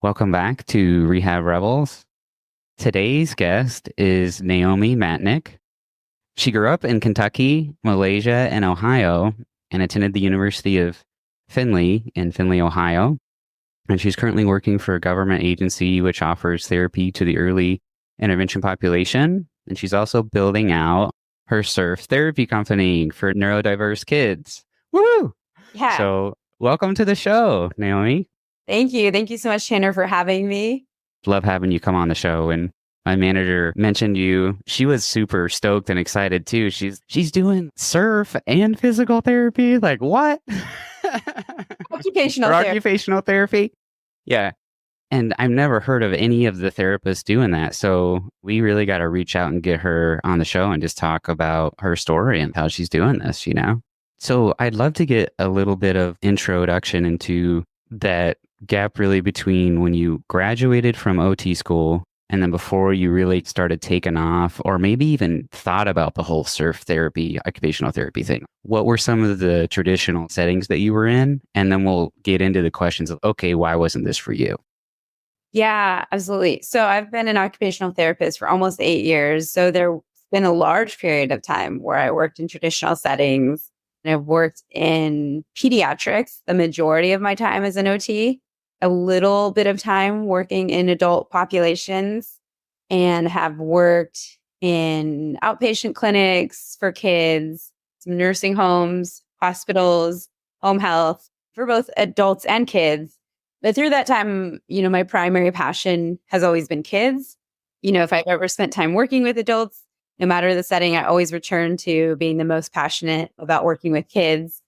Welcome back to Rehab Rebels. Today's guest is Naomi Matanick. She grew up in Kentucky, Malaysia, and Ohio, and attended the University of Findlay in Findlay, Ohio. And she's currently working for a government agency which offers therapy to the early intervention population. And she's also building out her surf therapy company for neurodiverse kids. Woo! Yeah. So welcome to the show, Naomi. Thank you. Thank you so much, Tanner, for having me. Love having you come on the show. And my manager mentioned you. She was super stoked and excited too. She's doing surf and physical therapy. Like what? Occupational therapy. Occupational therapy. Yeah. And I've never heard of any of the therapists doing that. So we really got to reach out and get her on the show and just talk about her story and how she's doing this, you know? So I'd love to get a little bit of introduction into that gap really between when you graduated from OT school and then before you really started taking off or maybe even thought about the whole surf therapy, occupational therapy thing. What were some of the traditional settings that you were in? And then we'll get into the questions of, okay, why wasn't this for you? Yeah, absolutely. So I've been an occupational therapist for almost 8 years. So there's been a large period of time where I worked in traditional settings and I've worked in pediatrics the majority of my time as an OT, a little bit of time working in adult populations, and have worked in outpatient clinics for kids, some nursing homes, hospitals, home health for both adults and kids. But through that time, my primary passion has always been kids. If I've ever spent time working with adults, no matter the setting, I always return to being the most passionate about working with kids,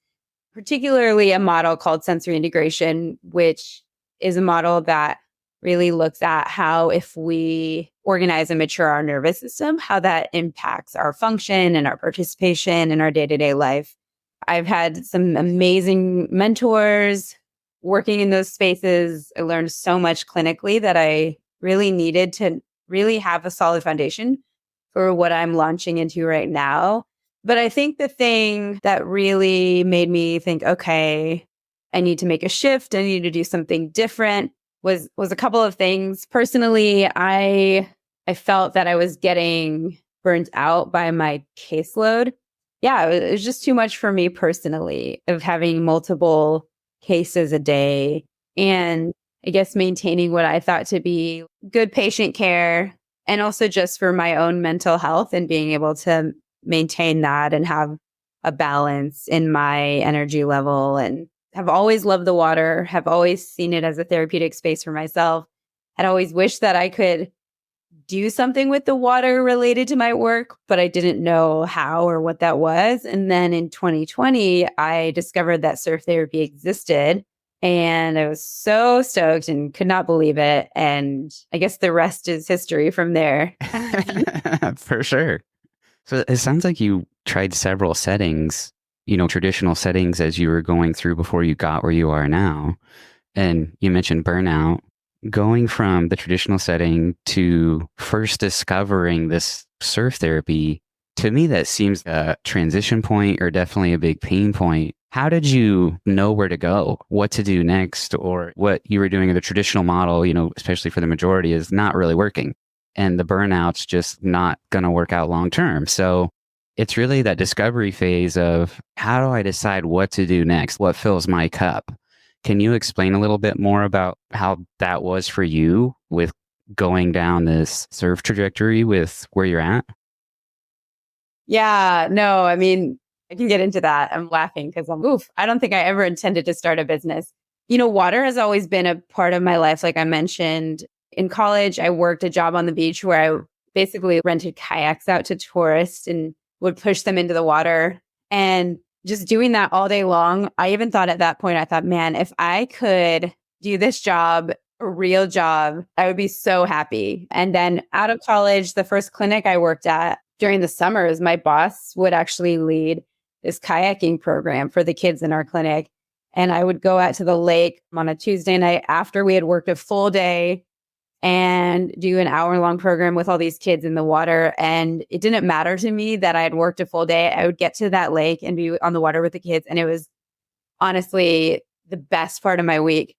particularly a model called sensory integration, which is a model that really looks at how if we organize and mature our nervous system, how that impacts our function and our participation in our day-to-day life. I've had some amazing mentors working in those spaces. I learned so much clinically that I really needed to really have a solid foundation for what I'm launching into right now. But I think the thing that really made me think, okay, I need to make a shift, I need to do something different was a couple of things. Personally, I felt that I was getting burnt out by my caseload. Yeah, it was just too much for me personally of having multiple cases a day and I guess maintaining what I thought to be good patient care and also just for my own mental health and being able to maintain that and have a balance in my energy level, and have always loved the water, have always seen it as a therapeutic space for myself. I'd always wished that I could do something with the water related to my work, but I didn't know how or what that was. And then in 2020, I discovered that surf therapy existed. And I was so stoked and could not believe it. And I guess the rest is history from there. For sure. So it sounds like you tried several settings, traditional settings as you were going through before you got where you are now. And you mentioned burnout. Going from the traditional setting to first discovering this surf therapy, to me, that seems a transition point or definitely a big pain point. How did you know where to go, what to do next, or what you were doing in the traditional model, especially for the majority, is not really working? And the burnout's just not going to work out long term. So it's really that discovery phase of how do I decide what to do next? What fills my cup? Can you explain a little bit more about how that was for you with going down this surf trajectory with where you're at? Yeah, no, I mean, I can get into that. I'm laughing because I don't think I ever intended to start a business. Water has always been a part of my life. Like I mentioned, in college, I worked a job on the beach where I basically rented kayaks out to tourists and would push them into the water. And just doing that all day long, I even thought at that point, I thought, man, if I could do this job, a real job, I would be so happy. And then out of college, the first clinic I worked at during the summers, my boss would actually lead this kayaking program for the kids in our clinic. And I would go out to the lake on a Tuesday night after we had worked a full day and do an hour-long program with all these kids in the water. And it didn't matter to me that I had worked a full day. I would get to that lake and be on the water with the kids. And it was honestly the best part of my week.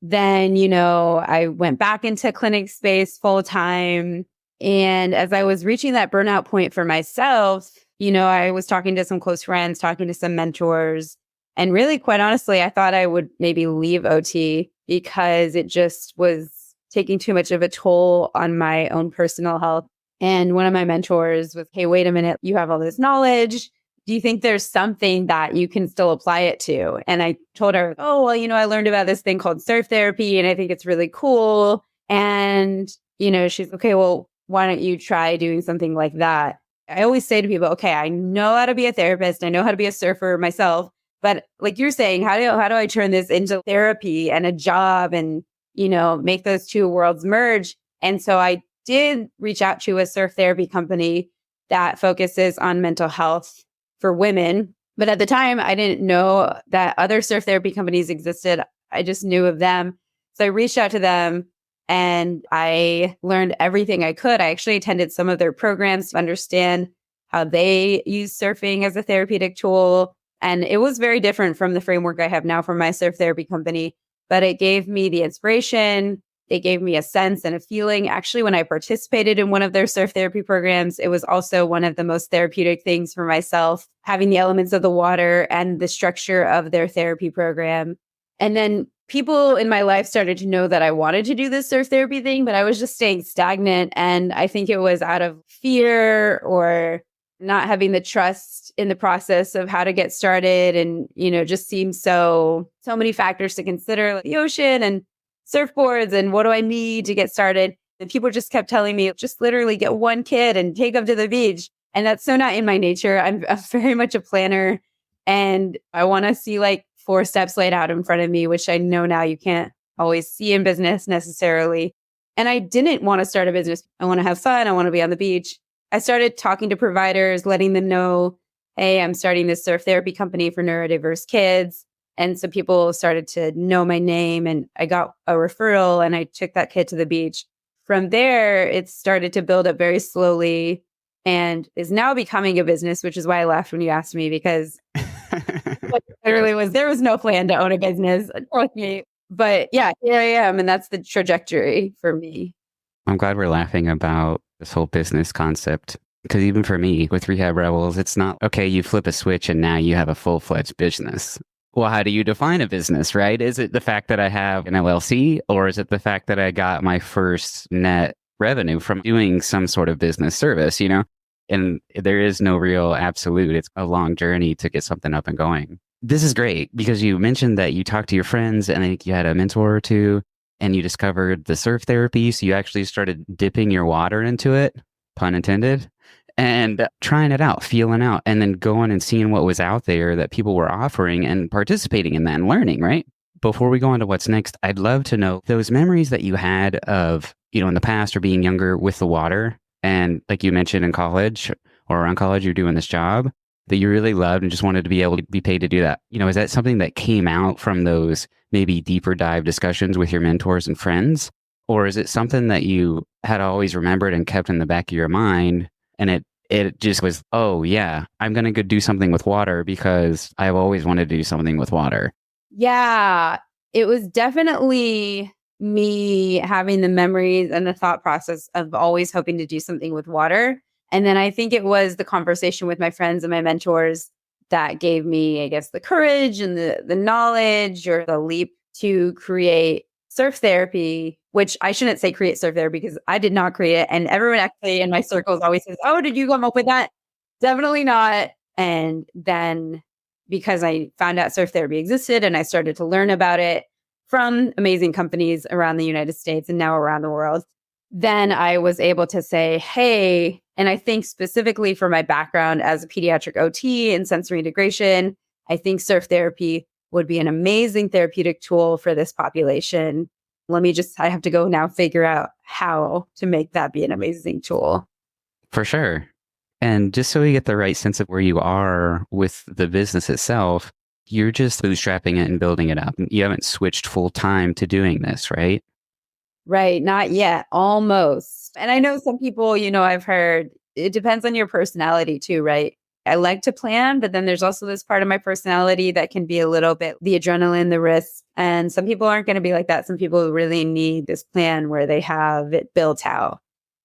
Then, I went back into clinic space full time. And as I was reaching that burnout point for myself, I was talking to some close friends, talking to some mentors. And really, quite honestly, I thought I would maybe leave OT because it just was taking too much of a toll on my own personal health. And one of my mentors was, hey, wait a minute, you have all this knowledge. Do you think there's something that you can still apply it to? And I told her, oh, well, I learned about this thing called surf therapy and I think it's really cool. And, she's okay, well, why don't you try doing something like that? I always say to people, okay, I know how to be a therapist. I know how to be a surfer myself. But like you're saying, how do I turn this into therapy and a job and, make those two worlds merge? And so I did reach out to a surf therapy company that focuses on mental health for women. But at the time, I didn't know that other surf therapy companies existed. I just knew of them. So I reached out to them and I learned everything I could. I actually attended some of their programs to understand how they use surfing as a therapeutic tool. And it was very different from the framework I have now for my surf therapy company, but it gave me the inspiration. They gave me a sense and a feeling. Actually, when I participated in one of their surf therapy programs, it was also one of the most therapeutic things for myself, having the elements of the water and the structure of their therapy program. And then people in my life started to know that I wanted to do this surf therapy thing, but I was just staying stagnant. And I think it was out of fear or not having the trust in the process of how to get started. And, just seemed so many factors to consider, like the ocean and surfboards and what do I need to get started? And people just kept telling me, just literally get one kid and take them to the beach. And that's so not in my nature. I'm very much a planner and I want to see like 4 steps laid out in front of me, which I know now you can't always see in business necessarily. And I didn't want to start a business. I want to have fun. I want to be on the beach. I started talking to providers, letting them know, hey, I'm starting this surf therapy company for neurodiverse kids. And so people started to know my name and I got a referral and I took that kid to the beach. From there, it started to build up very slowly and is now becoming a business, which is why I laughed when you asked me because there was no plan to own a business with me. But yeah, here I am. And that's the trajectory for me. I'm glad we're laughing about this whole business concept. Because even for me with Rehab Rebels, it's not, okay, you flip a switch and now you have a full-fledged business. Well, how do you define a business, right? Is it the fact that I have an LLC or is it the fact that I got my first net revenue from doing some sort of business service, And there is no real absolute. It's a long journey to get something up and going. This is great because you mentioned that you talked to your friends and I think you had a mentor or two and you discovered the surf therapy. So you actually started dipping your water into it, pun intended, and trying it out, feeling out, and then going and seeing what was out there that people were offering and participating in that and learning, right? Before we go on to what's next, I'd love to know those memories that you had of, in the past or being younger with the water. And like you mentioned in college or around college, you're doing this job that you really loved and just wanted to be able to be paid to do that. Is that something that came out from those maybe deeper dive discussions with your mentors and friends? Or is it something that you had always remembered and kept in the back of your mind? And it just was, oh yeah, I'm going to go do something with water because I've always wanted to do something with water. Yeah, it was definitely me having the memories and the thought process of always hoping to do something with water. And then I think it was the conversation with my friends and my mentors that gave me, I guess, the courage and the knowledge or the leap to create surf therapy, which I shouldn't say create surf therapy because I did not create it. And everyone actually in my circles always says, oh, did you come up with that? Definitely not. And then because I found out surf therapy existed and I started to learn about it from amazing companies around the United States and now around the world, then I was able to say, hey, and I think specifically for my background as a pediatric OT and sensory integration, I think surf therapy would be an amazing therapeutic tool for this population. I have to go now figure out how to make that be an amazing tool. For sure. And just so we get the right sense of where you are with the business itself, you're just bootstrapping it and building it up. You haven't switched full time to doing this, right? Right. Not yet. Almost. And I know some people, I've heard it depends on your personality too, right? I like to plan, but then there's also this part of my personality that can be a little bit the adrenaline, the risk. And some people aren't going to be like that. Some people really need this plan where they have it built out.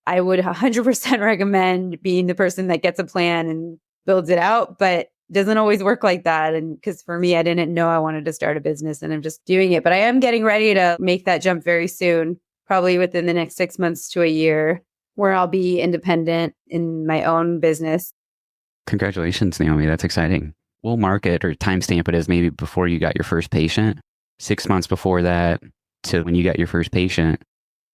I would 100% recommend being the person that gets a plan and builds it out, but doesn't always work like that. And because for me, I didn't know I wanted to start a business and I'm just doing it. But I am getting ready to make that jump very soon, probably within the next 6 months to a year, where I'll be independent in my own business. Congratulations, Naomi. That's exciting. We'll mark it or timestamp it as maybe before you got your first patient, 6 months before that to when you got your first patient.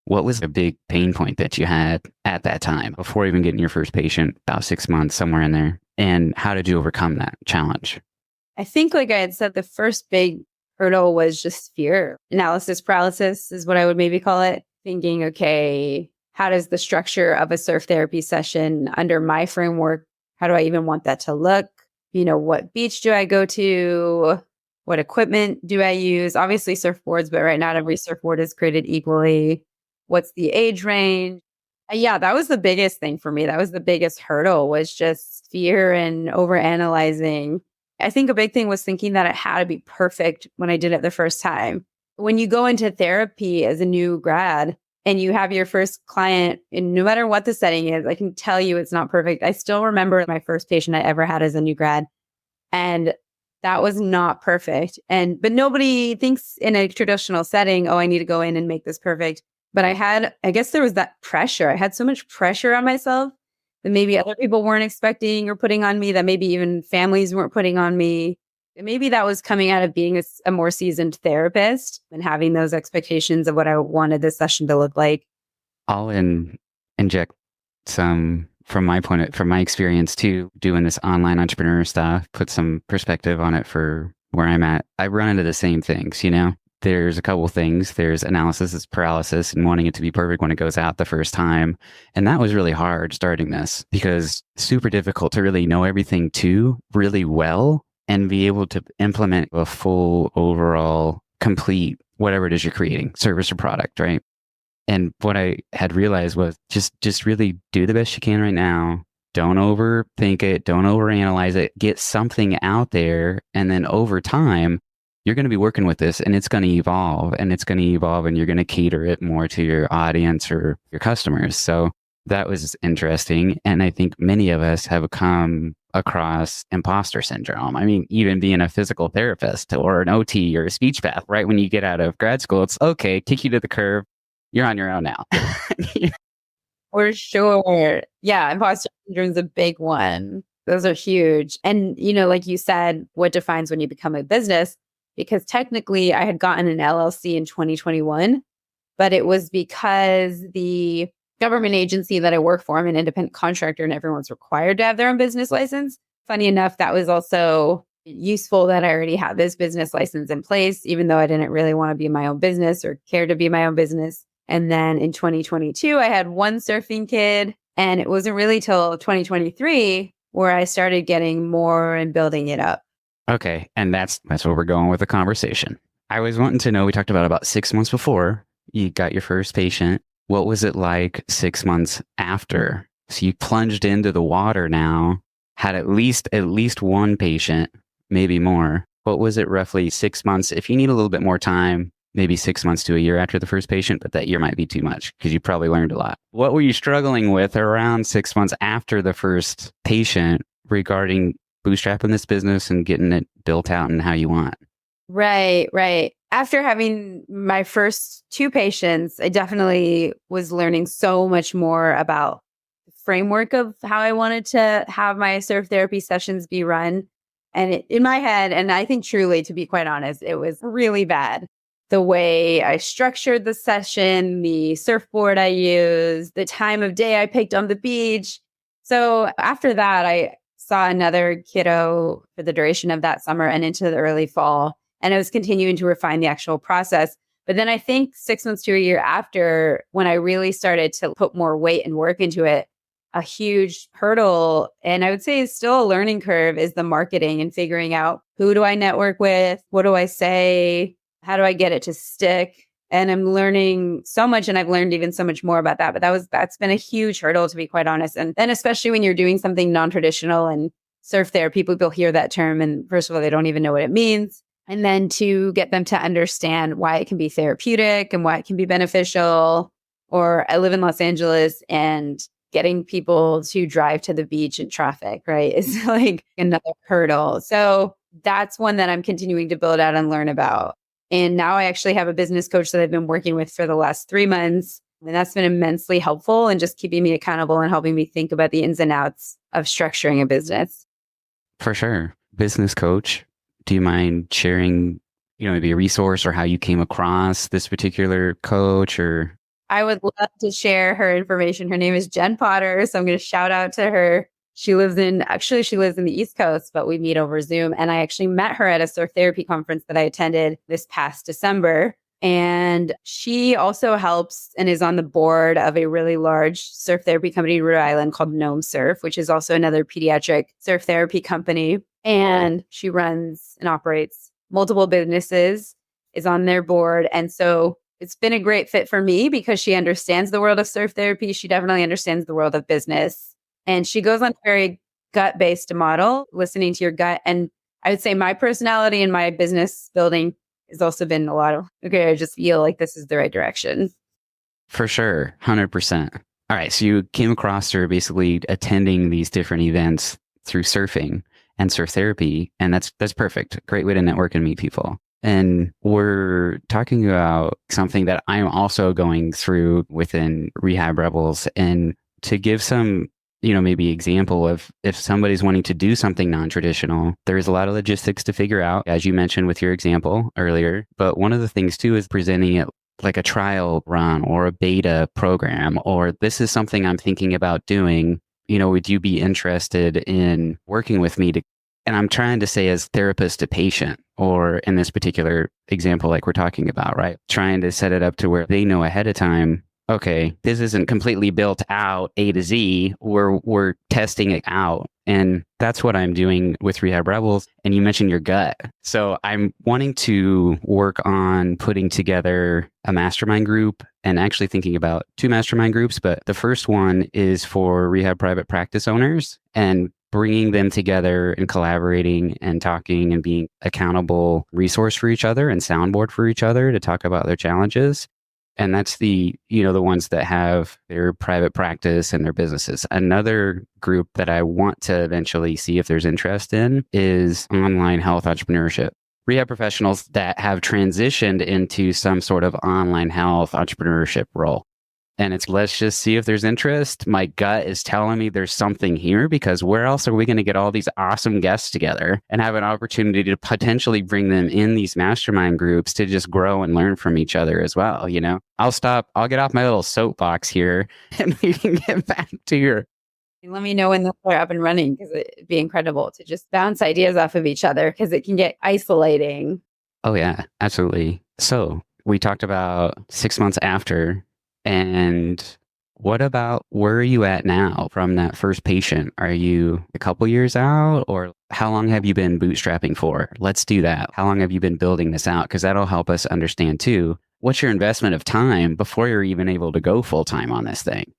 What was a big pain point that you had at that time before even getting your first patient, about 6 months, somewhere in there? And how did you overcome that challenge? I think, like I had said, the first big hurdle was just fear. Analysis paralysis is what I would maybe call it. Thinking, okay, how does the structure of a surf therapy session under my framework, how do I even want that to look? What beach do I go to? What equipment do I use? Obviously surfboards, but right now every surfboard is created equally. What's the age range? Yeah, that was the biggest thing for me. That was the biggest hurdle, was just fear and overanalyzing. I think a big thing was thinking that it had to be perfect when I did it the first time. When you go into therapy as a new grad and you have your first client, and no matter what the setting is, I can tell you it's not perfect. I still remember my first patient I ever had as a new grad, and that was not perfect. But nobody thinks in a traditional setting, oh, I need to go in and make this perfect. But I guess there was that pressure. I had so much pressure on myself that maybe other people weren't expecting or putting on me, that maybe even families weren't putting on me. And maybe that was coming out of being a more seasoned therapist and having those expectations of what I wanted this session to look like. I'll inject some from my experience too, doing this online entrepreneur stuff, put some perspective on it for where I'm at. I run into the same things, There's a couple things. There's analysis paralysis and wanting it to be perfect when it goes out the first time. And that was really hard starting this because super difficult to really know everything too really well and be able to implement a full overall complete whatever it is you're creating, service or product, right? And what I had realized was just really do the best you can right now. Don't overthink it. Don't overanalyze it. Get something out there. And then over time, you're going to be working with this and it's going to evolve and you're going to cater it more to your audience or your customers. So that was interesting. And I think many of us have come across imposter syndrome. I mean, even being a physical therapist or an OT or a speech path, right when you get out of grad school, it's okay, kick you to the curb. You're on your own now. For sure. Yeah, imposter syndrome is a big one. Those are huge. And, like you said, what defines when you become a business? Because technically I had gotten an LLC in 2021, but it was because the government agency that I work for, I'm an independent contractor and everyone's required to have their own business license. Funny enough, that was also useful that I already had this business license in place, even though I didn't really want to be my own business or care to be my own business. And then in 2022, I had one surfing kid, and it wasn't really till 2023 where I started getting more and building it up. Okay. And that's where we're going with the conversation. I was wanting to know, we talked about 6 months before you got your first patient. What was it like 6 months after? So you plunged into the water now, had at least one patient, maybe more. What was it roughly 6 months? If you need a little bit more time, maybe 6 months to a year after the first patient, but that year might be too much because you probably learned a lot. What were you struggling with around 6 months after the first patient regarding bootstrapping this business and getting it built out and how you want? Right. After having my first two patients, I definitely was learning so much more about the framework of how I wanted to have my surf therapy sessions be run. And in my head, and I think truly, to be quite honest, it was really bad. The way I structured the session, the surfboard I used, the time of day I picked on the beach. So after that, I saw another kiddo for the duration of that summer and into the early fall. And I was continuing to refine the actual process. But then I think 6 months to a year after, when I really started to put more weight and work into it, a huge hurdle, and I would say is still a learning curve, is the marketing and figuring out who do I network with? What do I say? How do I get it to stick? And I'm learning so much, and I've learned even so much more about that. But that's been a huge hurdle, to be quite honest. And then especially when you're doing something non-traditional and surf therapy, people hear that term and first of all, they don't even know what it means. And then to get them to understand why it can be therapeutic and why it can be beneficial. Or I live in Los Angeles and getting people to drive to the beach in traffic, right, is like another hurdle. So that's one that I'm continuing to build out and learn about. And now I actually have a business coach that I've been working with for the last 3 months. And that's been immensely helpful in just keeping me accountable and helping me think about the ins and outs of structuring a business. For sure. Business coach. Do you mind sharing, maybe a resource or how you came across this particular coach? Or I would love to share her information. Her name is Jen Potter. So I'm going to shout out to her. She lives in the East Coast, but we meet over Zoom. And I actually met her at a surf therapy conference that I attended this past December. And she also helps and is on the board of a really large surf therapy company in Rhode Island called Gnome Surf, which is also another pediatric surf therapy company. And she runs and operates multiple businesses, is on their board. And so it's been a great fit for me because she understands the world of surf therapy. She definitely understands the world of business. And she goes on a very gut-based model, listening to your gut. And I would say my personality and my business building has also been a lot of, okay, I just feel like this is the right direction. For sure. 100%. All right. So you came across her basically attending these different events through surfing and surf therapy. And that's perfect. Great way to network and meet people. And we're talking about something that I'm also going through within Rehab Rebels. And to give some, maybe example of if somebody's wanting to do something non-traditional, there's a lot of logistics to figure out, as you mentioned with your example earlier. But one of the things too is presenting it like a trial run or a beta program, or this is something I'm thinking about doing. Would you be interested in working with me and I'm trying to say as therapist to patient, or in this particular example, like we're talking about, right? Trying to set it up to where they know ahead of time, okay, this isn't completely built out A to Z. We're testing it out. And that's what I'm doing with Rehab Rebels. And you mentioned your gut. So I'm wanting to work on putting together a mastermind group and actually thinking about 2 mastermind groups. But the first one is for rehab private practice owners and bringing them together and collaborating and talking and being accountable resource for each other and soundboard for each other to talk about their challenges. And that's the ones that have their private practice and their businesses. Another group that I want to eventually see if there's interest in is online health entrepreneurship. Rehab professionals that have transitioned into some sort of online health entrepreneurship role. And it's, let's just see if there's interest. My gut is telling me there's something here, because where else are we going to get all these awesome guests together and have an opportunity to potentially bring them in these mastermind groups to just grow and learn from each other as well? I'll get off my little soapbox here and we can get back to your. Let me know when they're up and running, because it'd be incredible to just bounce ideas off of each other, because it can get isolating. Oh, yeah, absolutely. So we talked about 6 months after. And what about where are you at now from that first patient? Are you a couple years out, or how long have you been bootstrapping for? Let's do that. How long have you been building this out? Because that'll help us understand too, what's your investment of time before you're even able to go full time on this thing?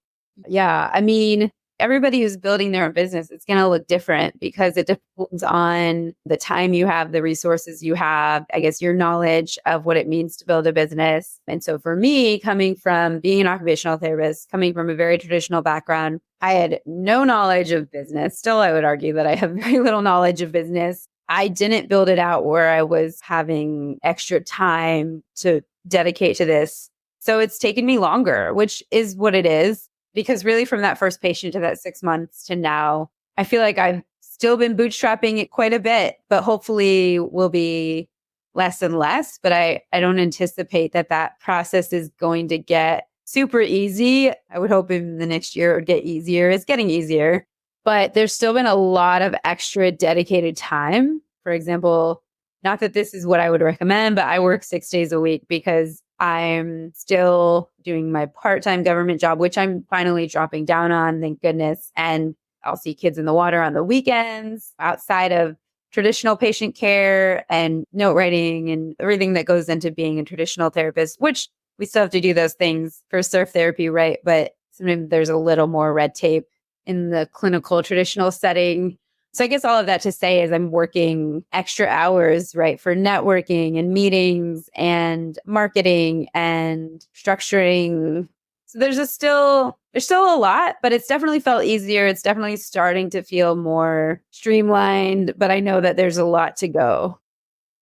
Yeah. I mean, everybody who's building their own business, it's going to look different because it depends on the time you have, the resources you have, I guess your knowledge of what it means to build a business. And so for me, coming from being an occupational therapist, coming from a very traditional background, I had no knowledge of business. Still, I would argue that I have very little knowledge of business. I didn't build it out where I was having extra time to dedicate to this. So it's taken me longer, which is what it is. Because really from that first patient to that 6 months to now, I feel like I've still been bootstrapping it quite a bit, but hopefully will be less and less. But I don't anticipate that process is going to get super easy. I would hope in the next year it would get easier. It's getting easier, but there's still been a lot of extra dedicated time. For example, not that this is what I would recommend, but I work 6 days a week because I'm still doing my part-time government job, which I'm finally dropping down on, thank goodness. And I'll see kids in the water on the weekends outside of traditional patient care and note writing and everything that goes into being a traditional therapist, which we still have to do those things for surf therapy, right? But sometimes there's a little more red tape in the clinical traditional setting. So I guess all of that to say is I'm working extra hours, right, for networking and meetings and marketing and structuring. So there's still a lot, but it's definitely felt easier. It's definitely starting to feel more streamlined, but I know that there's a lot to go.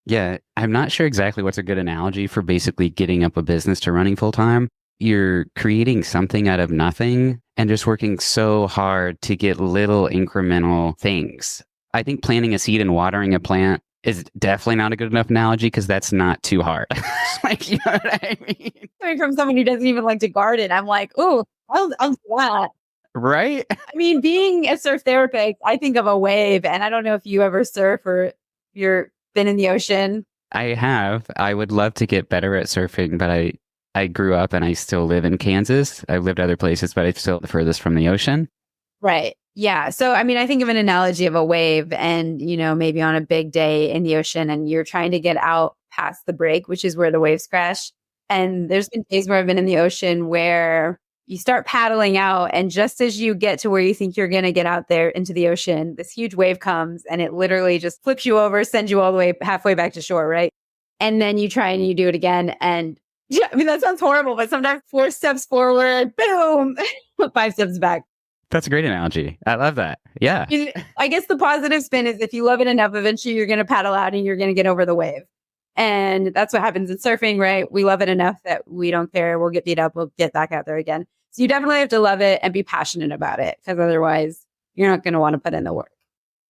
Yeah, I'm not sure exactly what's a good analogy for basically getting up a business to running full time. You're creating something out of nothing and just working so hard to get little incremental things. I think planting a seed and watering a plant is definitely not a good enough analogy because that's not too hard. Like, you know what I mean? Coming from someone who doesn't even like to garden, I'm like, oh, I'll do that. Right? I mean, being a surf therapist, I think of a wave, and I don't know if you ever surf or you're been in the ocean. I have. I would love to get better at surfing, but I grew up and I still live in Kansas. I've lived other places, but I'm still the furthest from the ocean. Right. Yeah. So, I mean, I think of an analogy of a wave and, maybe on a big day in the ocean and you're trying to get out past the break, which is where the waves crash. And there's been days where I've been in the ocean where you start paddling out. And just as you get to where you think you're going to get out there into the ocean, this huge wave comes and it literally just flips you over, sends you all the way halfway back to shore. Right. And then you try and you do it again. And yeah, I mean, that sounds horrible, but sometimes 4 steps forward, boom, 5 steps back. That's a great analogy. I love that. Yeah. I guess the positive spin is if you love it enough, eventually you're going to paddle out and you're going to get over the wave. And that's what happens in surfing, right? We love it enough that we don't care. We'll get beat up. We'll get back out there again. So you definitely have to love it and be passionate about it because otherwise you're not going to want to put in the work.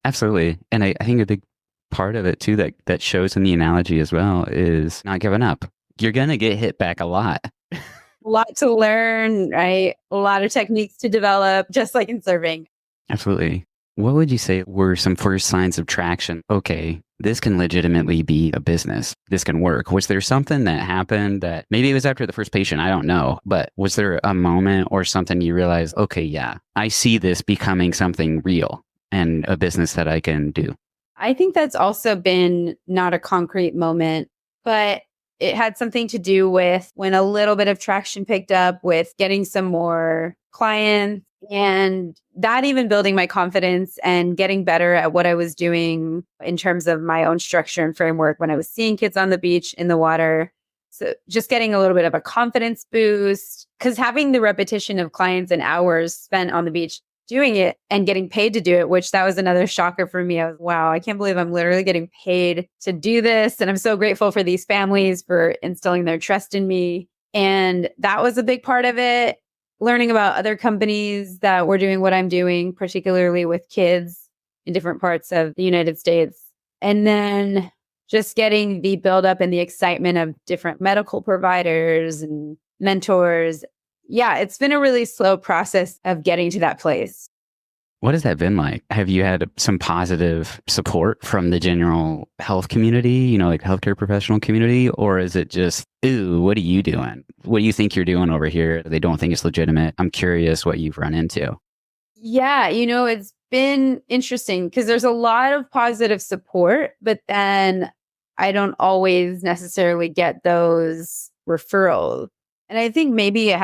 Absolutely. And I think a big part of it too that shows in the analogy as well is not giving up. You're going to get hit back a lot. A lot to learn, right? A lot of techniques to develop, just like in surfing. Absolutely. What would you say were some first signs of traction? Okay, this can legitimately be a business. This can work. Was there something that happened that maybe it was after the first patient? I don't know. But was there a moment or something you realized, okay, yeah, I see this becoming something real and a business that I can do? I think that's also been not a concrete moment, but it had something to do with when a little bit of traction picked up with getting some more clients and that even building my confidence and getting better at what I was doing in terms of my own structure and framework when I was seeing kids on the beach in the water. So just getting a little bit of a confidence boost because having the repetition of clients and hours spent on the beach doing it and getting paid to do it, which that was another shocker for me. I was, wow, I can't believe I'm literally getting paid to do this. And I'm so grateful for these families for instilling their trust in me. And that was a big part of it. Learning about other companies that were doing what I'm doing, particularly with kids in different parts of the United States. And then just getting the buildup and the excitement of different medical providers and mentors. Yeah, it's been a really slow process of getting to that place. What has that been like? Have you had some positive support from the general health community, like healthcare professional community? Or is it just, ooh, what are you doing? What do you think you're doing over here? They don't think it's legitimate. I'm curious what you've run into. Yeah, it's been interesting because there's a lot of positive support, but then I don't always necessarily get those referrals. And I think maybe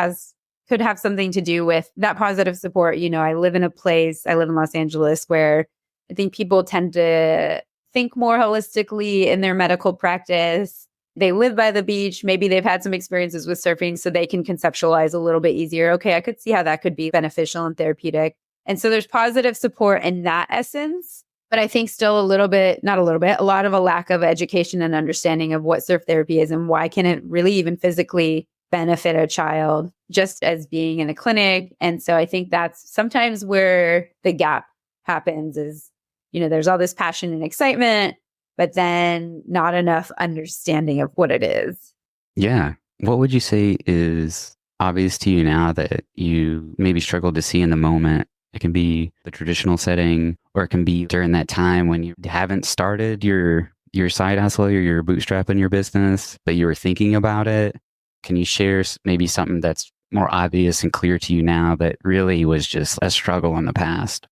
could have something to do with that positive support. I live in Los Angeles, where I think people tend to think more holistically in their medical practice. They live by the beach. Maybe they've had some experiences with surfing, so they can conceptualize a little bit easier. Okay, I could see how that could be beneficial and therapeutic. And so there's positive support in that essence. But I think still a lot of a lack of education and understanding of what surf therapy is and why can it really even physically benefit a child just as being in a clinic. And so I think that's sometimes where the gap happens is, there's all this passion and excitement, but then not enough understanding of what it is. Yeah. What would you say is obvious to you now that you maybe struggled to see in the moment? It can be the traditional setting, or it can be during that time when you haven't started your side hustle or your bootstrapping your business, but you were thinking about it. Can you share maybe something that's more obvious and clear to you now that really was just a struggle in the past?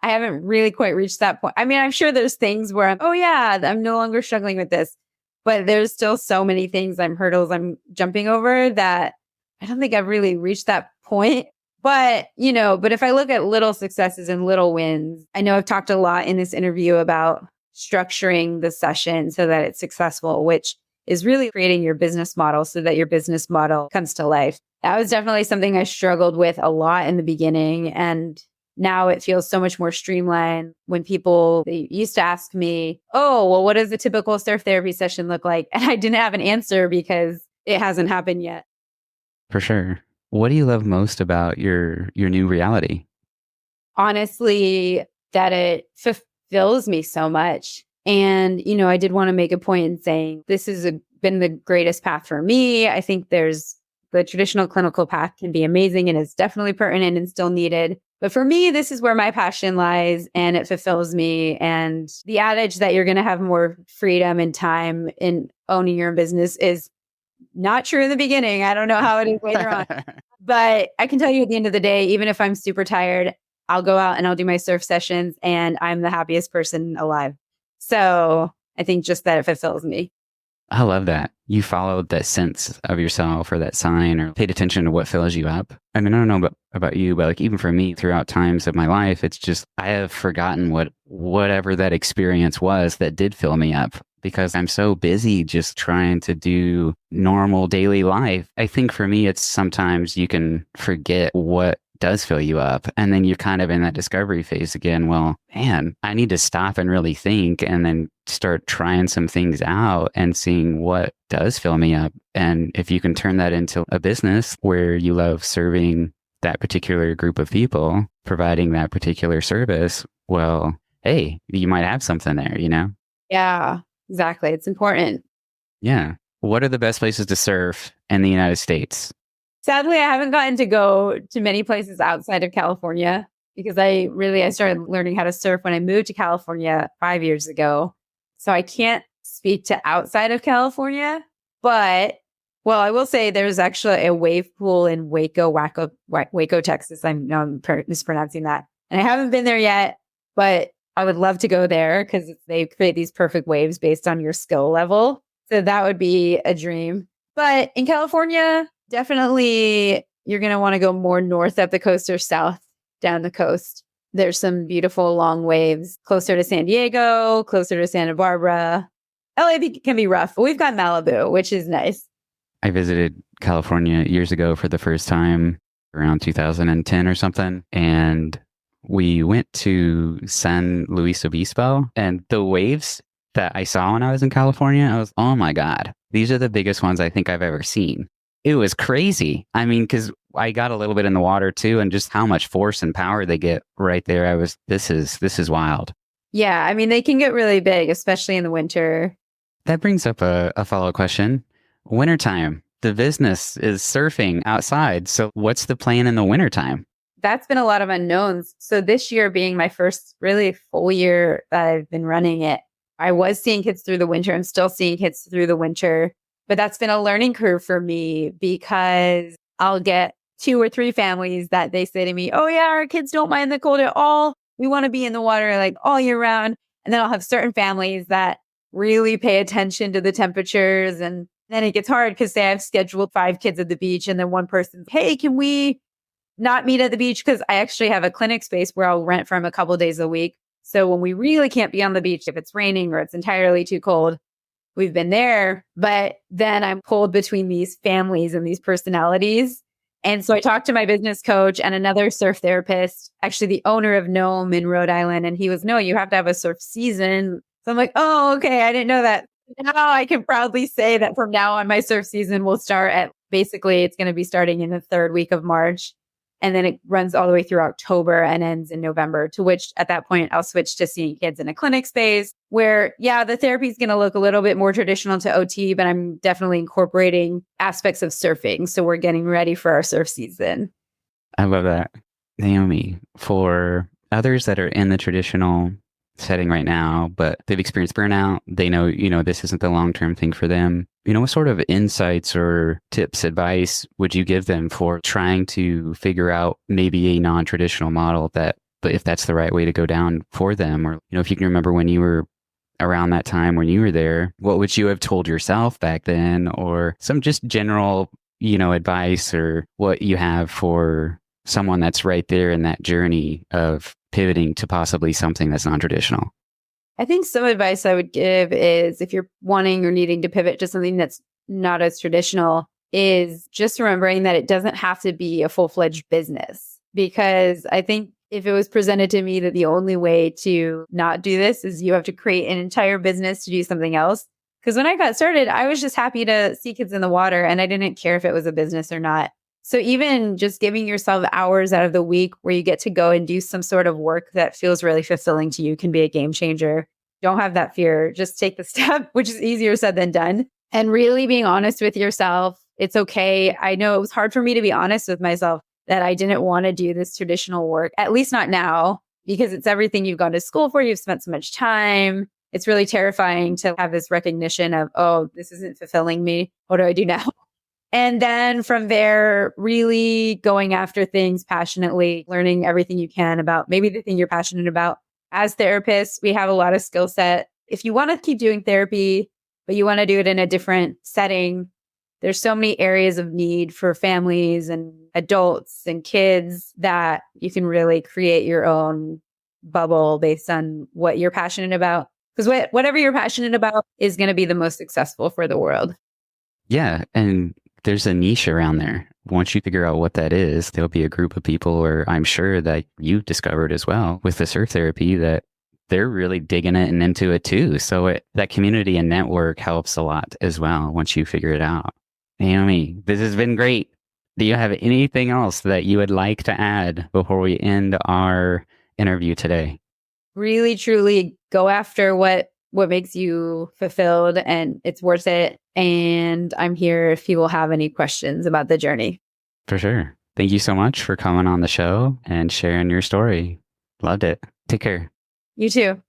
I haven't really quite reached that point. I mean, I'm sure there's things where I'm no longer struggling with this, but there's still so many hurdles I'm jumping over that I don't think I've really reached that point. But, but if I look at little successes and little wins, I know I've talked a lot in this interview about structuring the session so that it's successful, which is really creating your business model so that your business model comes to life. That was definitely something I struggled with a lot in the beginning. And now it feels so much more streamlined. When they used to ask me, oh, well, what does a typical surf therapy session look like? And I didn't have an answer because it hasn't happened yet. For sure. What do you love most about your new reality? Honestly, that it fulfills me so much. And, I did want to make a point in saying this has been the greatest path for me. I think the traditional clinical path can be amazing and is definitely pertinent and still needed. But for me, this is where my passion lies and it fulfills me. And the adage that you're going to have more freedom and time in owning your own business is not true in the beginning. I don't know how it is later on. But I can tell you at the end of the day, even if I'm super tired, I'll go out and I'll do my surf sessions and I'm the happiest person alive. So I think just that it fulfills me. I love that. You followed that sense of yourself or that sign or paid attention to what fills you up. I mean, I don't know about you, but like even for me throughout times of my life, it's just I have forgotten whatever that experience was that did fill me up because I'm so busy just trying to do normal daily life. I think for me, it's sometimes you can forget what does fill you up. And then you're kind of in that discovery phase again. Well, man, I need to stop and really think and then start trying some things out and seeing what does fill me up. And if you can turn that into a business where you love serving that particular group of people, providing that particular service, well, hey, you might have something there, Yeah, exactly. It's important. Yeah. What are the best places to surf in the United States? Sadly, I haven't gotten to go to many places outside of California because I started learning how to surf when I moved to California 5 years ago. So I can't speak to outside of California, but I will say there's actually a wave pool in Waco, Texas. I know I'm mispronouncing that. And I haven't been there yet, but I would love to go there because they create these perfect waves based on your skill level. So that would be a dream. But in California, definitely, you're going to want to go more north up the coast or south down the coast. There's some beautiful long waves closer to San Diego, closer to Santa Barbara. LA can be rough, but we've got Malibu, which is nice. I visited California years ago for the first time around 2010 or something. And we went to San Luis Obispo and the waves that I saw when I was in California, I was, oh my God, these are the biggest ones I think I've ever seen. It was crazy. I mean, because I got a little bit in the water too, and just how much force and power they get right there. This is wild. Yeah, I mean, they can get really big, especially in the winter. That brings up a follow-up question. Wintertime, the business is surfing outside. So what's the plan in the wintertime? That's been a lot of unknowns. So this year being my first really full year that I've been running it, I was seeing kids through the winter. I'm still seeing kids through the winter. But that's been a learning curve for me because I'll get 2 or 3 families that they say to me, oh yeah, our kids don't mind the cold at all. We want to be in the water like all year round. And then I'll have certain families that really pay attention to the temperatures. And then it gets hard because say I've scheduled 5 kids at the beach and then one person, hey, can we not meet at the beach? Because I actually have a clinic space where I'll rent from a couple days a week. So when we really can't be on the beach, if it's raining or it's entirely too cold, we've been there, but then I'm pulled between these families and these personalities. And so I talked to my business coach and another surf therapist, actually the owner of Nome in Rhode Island. And he was, no, you have to have a surf season. So I'm like, oh, okay. I didn't know that. Now I can proudly say that from now on, my surf season will start it's going to be starting in the 3rd week of March. And then it runs all the way through October and ends in November, to which at that point, I'll switch to seeing kids in a clinic space where, yeah, the therapy is going to look a little bit more traditional to OT, but I'm definitely incorporating aspects of surfing. So we're getting ready for our surf season. I love that. Naomi, for others that are in the traditional setting right now, but they've experienced burnout, they know, this isn't the long-term thing for them. What sort of insights or tips, advice would you give them for trying to figure out maybe a non-traditional model but if that's the right way to go down for them? Or, if you can remember when you were around that time when you were there, what would you have told yourself back then? Or some just general, advice or what you have for someone that's right there in that journey of pivoting to possibly something that's non-traditional? I think some advice I would give is if you're wanting or needing to pivot to something that's not as traditional, is just remembering that it doesn't have to be a full-fledged business. Because I think if it was presented to me that the only way to not do this is you have to create an entire business to do something else. Because when I got started, I was just happy to see kids in the water and I didn't care if it was a business or not. So even just giving yourself hours out of the week where you get to go and do some sort of work that feels really fulfilling to you can be a game changer. Don't have that fear. Just take the step, which is easier said than done. And really being honest with yourself. It's okay. I know it was hard for me to be honest with myself that I didn't want to do this traditional work, at least not now, because it's everything you've gone to school for. You've spent so much time. It's really terrifying to have this recognition of, oh, this isn't fulfilling me. What do I do now? And then from there, really going after things passionately, learning everything you can about maybe the thing you're passionate about. As therapists, we have a lot of skill set. If you want to keep doing therapy, but you want to do it in a different setting, there's so many areas of need for families and adults and kids that you can really create your own bubble based on what you're passionate about. Because whatever you're passionate about is going to be the most successful for the world. Yeah. And there's a niche around there. Once you figure out what that is, there'll be a group of people, or I'm sure that you discovered as well with the surf therapy, that they're really digging it and into it too. So that community and network helps a lot as well once you figure it out. Naomi, this has been great. Do you have anything else that you would like to add before we end our interview today? Really, truly go after what makes you fulfilled, and it's worth it. And I'm here if you will have any questions about the journey. For sure. Thank you so much for coming on the show and sharing your story. Loved it. Take care. You too.